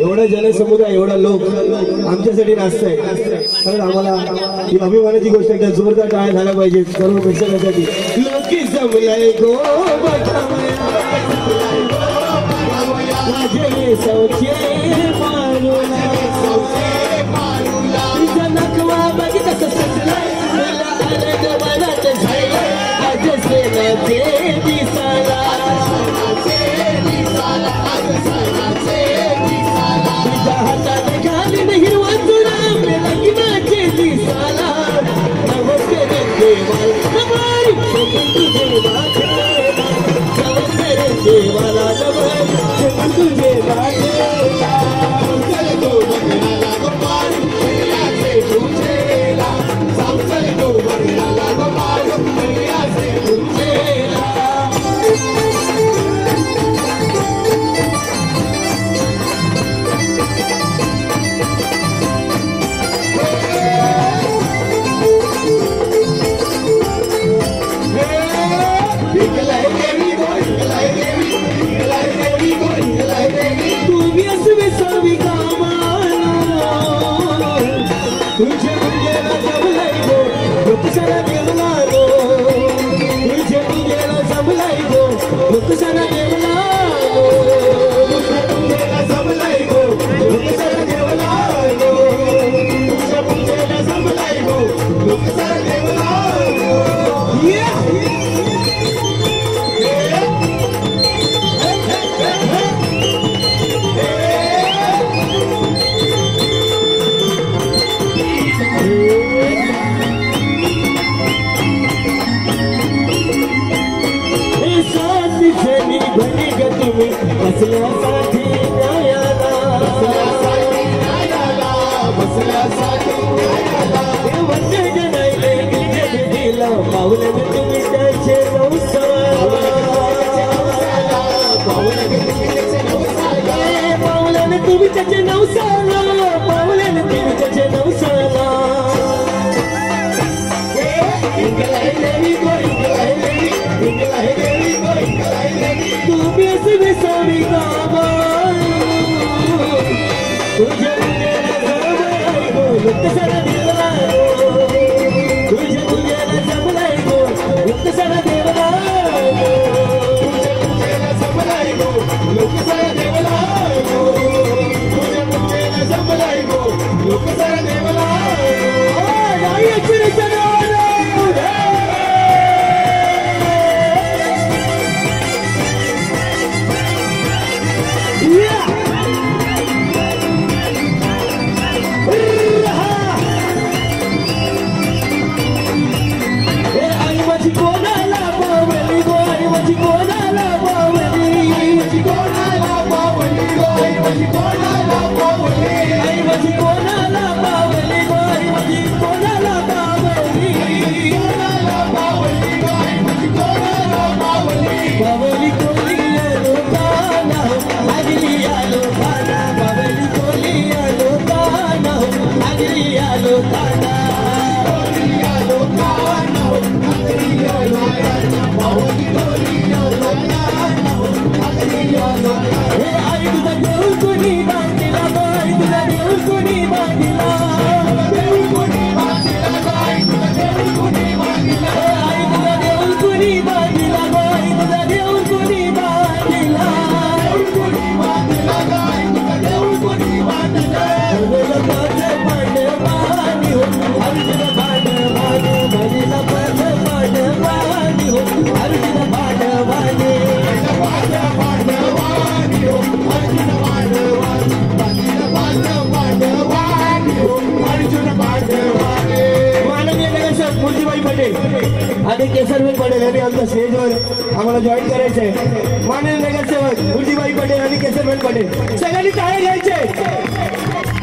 एवढा जनसमुदाय एवढा लोक आमच्यासाठी नाचताय खरंच आम्हाला ही अभिमानाची गोष्ट आहे. जोरदार टाळ्या झाल्या पाहिजे सर्व प्रेक्षकांसाठी. लोकी जमलाय गो माझे सौख्ये मारूला तुझा नकवा बघी कसं सजलाय मला आनंद मनात झाला आज सेनाचे दिसाला तुझ्या हातात घालीन हिरवा तुला मेला किनाचे दिसाला नमस्ते देवाला तुझे देवाला तुझे केसरभाई पटेल यांनी आमच्या स्टेजवर आम्हाला जॉईन करायचंय. माननीय नगरसेवक गुरुजीभाई पटेल आणि केसरभाई पटेल सगळ्यांनी टाळ्या घ्यायचे.